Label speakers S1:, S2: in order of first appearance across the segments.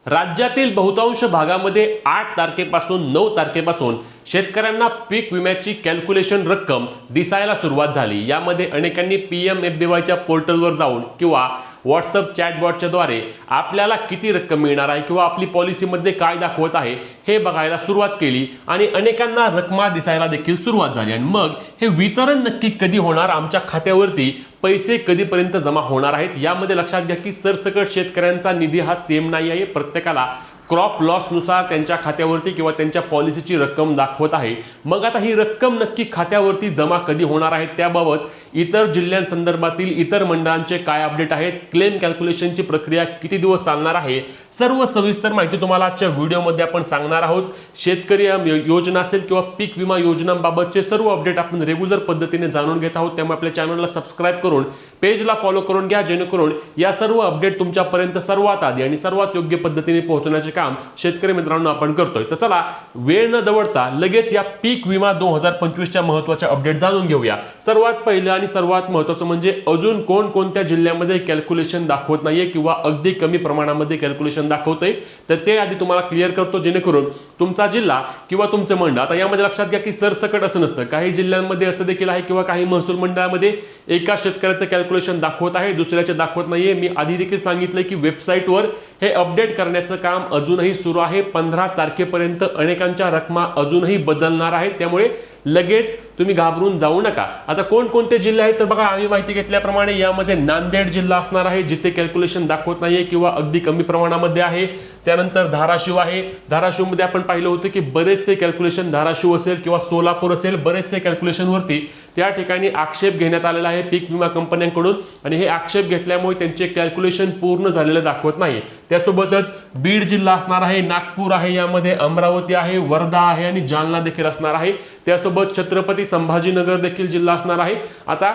S1: राज्यातील बहुतांश भागामध्ये 8 तारखेपासून 9 तारखेपासून शेतकऱ्यांना पीक विम्याची कॅल्क्युलेशन रक्कम दिसायला सुरुवात झाली। यामध्ये अनेकांनी PMFBYच्या पोर्टलवर जाऊन किंवा व्हॉट्सअप चॅटबॉटच्या द्वारे आपल्याला किती रक्कम मिळणार आहे किंवा आपली पॉलिसीमध्ये काय दाखवत आहे हे बघायला सुरुवात केली आणि अनेकांना रक्कम दिसायला देखील सुरुवात झाली। आणि मग हे वितरण नक्की कधी होणार, आमच्या खात्यावरती पैसे कधीपर्यंत जमा होणार आहेत, यामध्ये लक्षात घ्या की सरसकट शेतकऱ्यांचा निधी हा सेम नाही आहे। प्रत्येकाला क्रॉप लॉस नुसार त्यांच्या खात्यावरती किंवा त्यांच्या पॉलिसीची रक्कम दाखवत आहे। मग आता ही रक्कम नक्की खात्यावरती जमा कधी होणार आहे, त्याबाबत इतर जिल्ह्यांसंदर्भातील इतर मंडळांचे काय अपडेट आहेत, क्लेम कॅल्क्युलेशनची प्रक्रिया किती दिवस चालणार आहे, सर्व सविस्तर माहिती तुम्हाला आजच्या व्हिडिओमध्ये आपण सांगणार आहोत। शेतकरी योजना असेल किंवा पीक विमा योजनांबाबतचे सर्व अपडेट आपण रेग्युलर पद्धतीने जाणून घेत आहोत। त्यामुळे आपल्या चॅनलला सबस्क्राइब करून पेजला फॉलो करून घ्या, जेणेकरून या सर्व अपडेट तुमच्यापर्यंत सर्वात आधी आणि सर्वात योग्य पद्धतीने पोहोचण्याचे काम शेतकरी मित्रांनो आपण करतोय। तर चला वेळ न दवडता लगेच या पीक विमा 2025 च्या महत्त्वाच्या अपडेट जाणून घेऊया। सर्वात पहिलं आणि सर्वात महत्त्वाचं म्हणजे अजून कोणत्या जिल्ह्यामध्ये कॅल्क्युलेशन दाखवत नाहीये किंवा अगदी कमी प्रमाणामध्ये कॅल्क्युलेशन दाखवतंय, तर ते आधी तुम्हाला क्लिअर करतो, जेणेकरून तुमचा जिल्हा किंवा तुमचे मंडळ, आता यामध्ये लक्षात घ्या की सरसकट असं नसतं, काही जिल्ह्यांमध्ये असं देखील आहे किंवा काही महसूल मंडळामध्ये एका शेतकऱ्याचं कॅल्क्युलेशन दाखवत आहे, दुसऱ्याचे दाखवत नाहीये। मी आधी देखील सांगितलं की वेबसाईटवर हे अपडेट करण्याचं काम अजूनही सुरू आहे। 15 तारखेपर्यंत अनेकांच्या रकमा अजूनही बदलणार आहेत, त्यामुळे लगेच तुम्ही घाबरून जाऊ नका। आता कोणते जिल्हे आहेत तर बघा, आम्ही माहिती घेतल्याप्रमाणे यामध्ये नांदेड जिल्हा असणार आहे, जिथे कॅल्क्युलेशन दाखवत नाहीये किंवा अगदी कमी प्रमाणामध्ये आहे। त्यानंतर धाराशिव आहे, धाराशिवमध्ये आपण पाहिलं होतं की बरेचसे कॅल्क्युलेशन धाराशिव असेल किंवा सोलापूर असेल, बरेचसे कॅल्क्युलेशनवरती त्या ठिकाणी आक्षेप घेण्यात आलेला आहे पीक विमा कंपन्यांकडून, आणि हे आक्षेप घेतल्यामुळे त्यांचे कॅल्क्युलेशन पूर्ण झालेले दाखवत नाही। त्यासोबतच बीड जिल्हा असणार आहे, नागपूर आहे, यामध्ये अमरावती आहे, वर्धा आहे आणि जालना देखील असणार आहे। त्यासोबत छत्रपती संभाजीनगर देखील जिल्हा असणार आहे। आता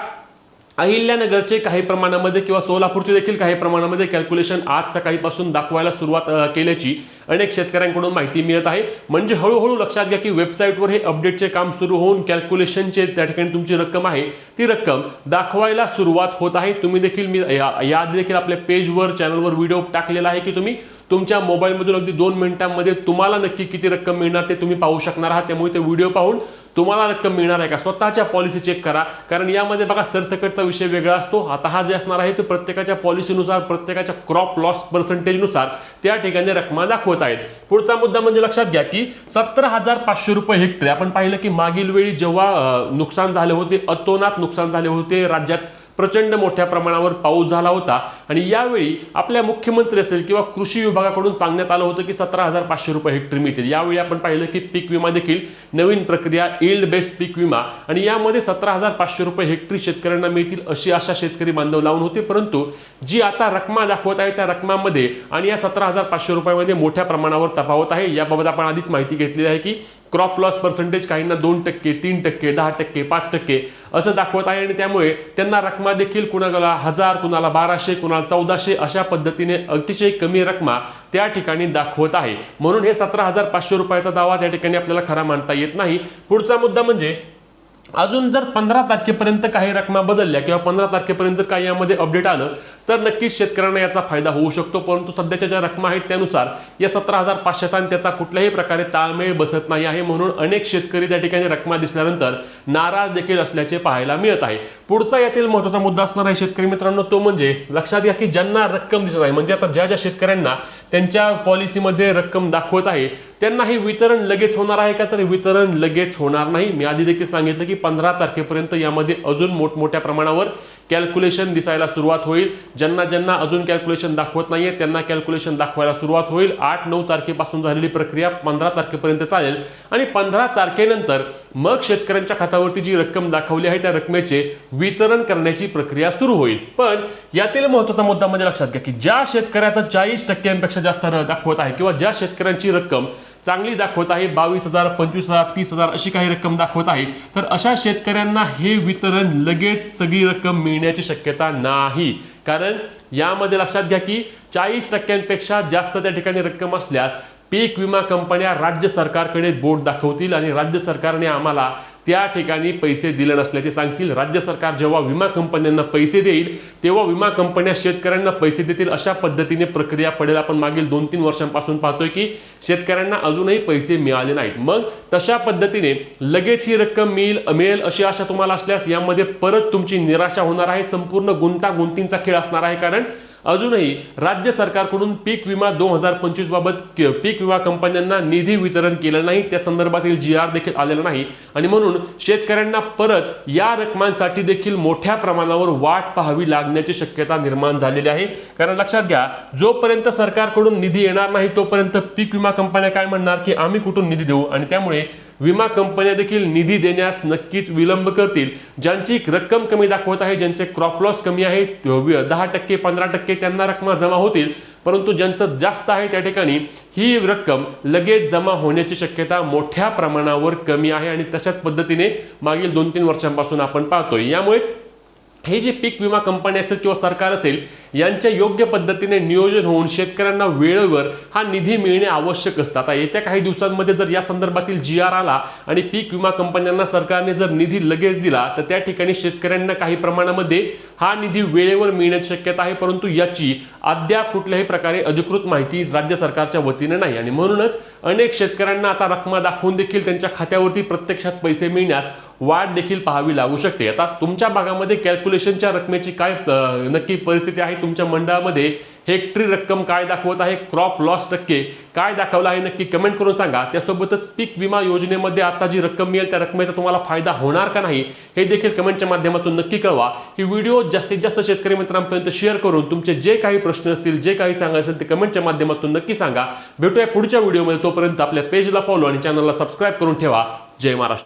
S1: अहिल्यानगरचे काही प्रमाणामध्ये किंवा सोलापूरचे देखील काही प्रमाणामध्ये कॅल्क्युलेशन आज सकाळीपासून दाखवायला सुरुवात केल्याची अनेक शेतकऱ्यांकडून माहिती मिळत आहे। म्हणजे हळूहळू लक्षात घ्या की वेबसाईटवर हे अपडेटचे काम सुरू होऊन कॅल्क्युलेशनचे त्या ठिकाणी तुमची रक्कम आहे ती रक्कम दाखवायला सुरुवात होत आहे। तुम्ही देखील मी याआधी देखील आपल्या पेजवर चॅनलवर व्हिडिओ टाकलेला आहे की तुम्ही तुमच्या मोबाईलमधून अगदी 2 मिनिटांमध्ये तुम्हाला नक्की किती रक्कम मिळणार ते तुम्ही पाहू शकणार आहात। त्यामुळे ते व्हिडिओ पाहून तुम्हाला रक्कम मिळणार आहे का स्वतःच्या पॉलिसी चेक करा, कारण यामध्ये बघा सरसकटचा विषय वेगळा असतो। आता हा जे असणार आहे तो प्रत्येकाच्या पॉलिसीनुसार, प्रत्येकाच्या क्रॉप लॉस पर्सेंटेजनुसार त्या ठिकाणी रक्कम दाखवत आहेत। पुढचा मुद्दा म्हणजे लक्षात घ्या की 17,500 रुपये हेक्टरी, आपण पाहिलं की मागील वेळी जेव्हा नुकसान झाले होते, अतोनात नुकसान झाले होते, राज्यात प्रचंड मोठ्या प्रमाणावर पाऊस झाला होता आणि यावेळी आपल्या मुख्यमंत्री असेल किंवा कृषी विभागाकडून सांगण्यात आलं होतं की 17,500 रुपये हेक्टरी मिळतील। यावेळी आपण पाहिलं की पीक विमा देखील नवीन प्रक्रिया यील्ड बेस्ड पीक विमा, आणि यामध्ये 17,500 रुपये हेक्टरी शेतकऱ्यांना मिळतील अशी आशा शेतकरी बांधव लावून होते। परंतु जी आता रक्कम दाखवत आहे त्या रकमांमध्ये आणि या 17,500 रुपयामध्ये मोठ्या प्रमाणावर तफावत आहे। याबाबत आपण आधीच माहिती घेतलेली आहे की क्रॉप लॉस पर्सेंटेज काहींना 2%, 3%, 10%, 5% असं दाखवत आहे, आणि त्यामुळे त्यांना रकमा देखील कुणाला 1000, कुणाला 1200, कुणाला 1400 अशा पद्धतीने अतिशय कमी रकमा त्या ठिकाणी दाखवत आहे। म्हणून हे 17,500 रुपयाचा दावा त्या ठिकाणी आपल्याला खरा मानता येत नाही। पुढचा मुद्दा म्हणजे अजून जर 15 तारखेपर्यंत काही रकमा बदलल्या किंवा 15 तारखेपर्यंत काही यामध्ये अपडेट आलं तर नक्कीच शेतकऱ्यांना याचा फायदा होऊ शकतो। परंतु सध्याच्या ज्या रकमा आहेत त्यानुसार या 17,500चा आणि त्याचा कुठल्याही प्रकारे ताळमेळ बसत नाही आहे। म्हणून अनेक शेतकरी त्या ठिकाणी रकमा दिसल्यानंतर नाराज देखील असल्याचे पाहायला मिळत आहे। पुढचा यातील महत्त्वाचा मुद्दा असणार आहे शेतकरी मित्रांनो, तो म्हणजे लक्षात घ्या की ज्यांना रक्कम दिसत आहे, म्हणजे आता ज्या शेतकऱ्यांना त्यांच्या पॉलिसीमध्ये रक्कम दाखवत आहे त्यांना हे वितरण लगेच होणार आहे का, तर वितरण लगेच होणार नाही। मी आधी देखील सांगितलं की 15 तारखेपर्यंत यामध्ये अजून मोठमोठ्या प्रमाणावर कॅल्क्युलेशन दिसायला सुरुवात होईल। ज्यांना अजून कॅल्क्युलेशन दाखवत नाहीये त्यांना कॅल्क्युलेशन दाखवायला सुरुवात होईल। 8-9 तारखेपासून झालेली प्रक्रिया 15 तारखेपर्यंत चालेल आणि 15 तारखेनंतर मग शेतकऱ्यांच्या खात्यावरती जी रक्कम दाखवली आहे त्या रकमेचे वितरण करण्याची प्रक्रिया सुरू होईल। पण यातील महत्त्वाचा मुद्दा म्हणजे लक्षात घ्या की ज्या शेतकऱ्याचा 40%पेक्षा जास्त दाखवत आहे किंवा ज्या शेतकऱ्यांची रक्कम चांगली दाखवत आहे, 22,000, 25,000, 30,000 अशी काही रक्कम दाखवत आहे, तर अशा शेतकऱ्यांना हे वितरण लगेच सगळी रक्कम मिळण्याची शक्यता नाही। कारण यामध्ये लक्षात घ्या की 40%पेक्षा जास्त त्या ठिकाणी रक्कम असल्यास पीक विमा कंपन्या राज्य सरकारकडे बोट दाखवतील आणि राज्य सरकारने आम्हाला त्या ठिकाणी पैसे दिले नसल्याचे सांगतील। राज्य सरकार जेव्हा विमा कंपन्यांना पैसे देईल तेव्हा विमा कंपन्या शेतकऱ्यांना पैसे देतील, अशा पद्धतीने प्रक्रिया पडेल। आपण मागील 2-3 वर्षांपासून पाहतोय की शेतकऱ्यांना अजूनही पैसे मिळाले नाहीत। मग तशा पद्धतीने लगेच ही रक्कम मिळेल अशी आशा तुम्हाला असल्यास यामध्ये परत तुमची निराशा होणार आहे, संपूर्ण गुंतागुंतीचा खेळ असणार आहे। कारण अजूनही राज्य सरकारकडून पीक विमा 2025 बाबत पीक विमा कंपन्यांना निधी वितरण केलं नाही, त्या संदर्भातील GR देखील आलेला नाही आणि म्हणून शेतकऱ्यांना परत या रकमांसाठी देखील मोठ्या प्रमाणावर वाट पाहावी लागण्याची शक्यता निर्माण झालेली आहे। कारण लक्षात घ्या, जोपर्यंत सरकारकडून निधी येणार नाही तोपर्यंत पीक विमा कंपन्या काय म्हणणार की आम्ही कुठून निधी देऊ, आणि त्यामुळे विमा कंपन्या देखील निधी देण्यास नक्कीच विलंब करतील। ज्यांची रक्कम कमी दाखवत आहे, ज्यांचे क्रॉप लॉस कमी आहे, 10% 15% त्यांना रक्कम जमा होतील, परंतु ज्यांचं जास्त आहे त्या ठिकाणी ही रक्कम लगेच जमा होण्याची शक्यता मोठ्या प्रमाणावर कमी आहे आणि तशाच पद्धतीने मागील 2-3 वर्षांपासून आपण पाहतोय। यामुळेच हे जे पीक विमा कंपनी असेल किंवा सरकार असेल यांच्या योग्य पद्धतीने नियोजन होऊन शेतकऱ्यांना वेळेवर हा निधी मिळणे आवश्यक असतं। आता येत्या काही दिवसांमध्ये जर या संदर्भातील GR आला आणि पीक विमा कंपन्यांना सरकारने जर निधी लगेच दिला तर त्या ठिकाणी शेतकऱ्यांना काही प्रमाणामध्ये हा निधी वेळेवर मिळण्याची शक्यता आहे, परंतु याची अद्याप कुठल्याही प्रकारे अधिकृत माहिती राज्य सरकारच्या वतीने नाही आणि म्हणूनच अनेक शेतकऱ्यांना आता रक्कम दाखवून देखील त्यांच्या खात्यावरती प्रत्यक्षात पैसे मिळण्यास वाट देखील पाहावी लागू शकते। आता तुमच्या भागामध्ये कॅल्क्युलेशनच्या रकमेची काय नक्की परिस्थिती आहे, तुमच्या मंडळामध्ये हेक्टरी रक्कम काय दाखवत आहे, क्रॉप लॉस टक्के काय दाखवला आहे, नक्की कमेंट करून सांगा। त्यासोबतच पीक विमा योजनेमध्ये आता जी रक्कम मिळेल त्या रकमेचा तुम्हाला फायदा होणार का नाही हे देखील कमेंटच्या माध्यमातून नक्की कळवा। ही व्हिडिओ जास्तीत जास्त शेतकरी मित्रांपर्यंत शेअर करून तुमचे जे काही प्रश्न असतील, जे काही सांगायचं असेल ते कमेंटच्या माध्यमातून नक्की सांगा। भेटूया पुढच्या व्हिडिओमध्ये, तोपर्यंत आपल्या पेजला फॉलो आणि चॅनलला सबस्क्राईब करून ठेवा। जय महाराष्ट्र।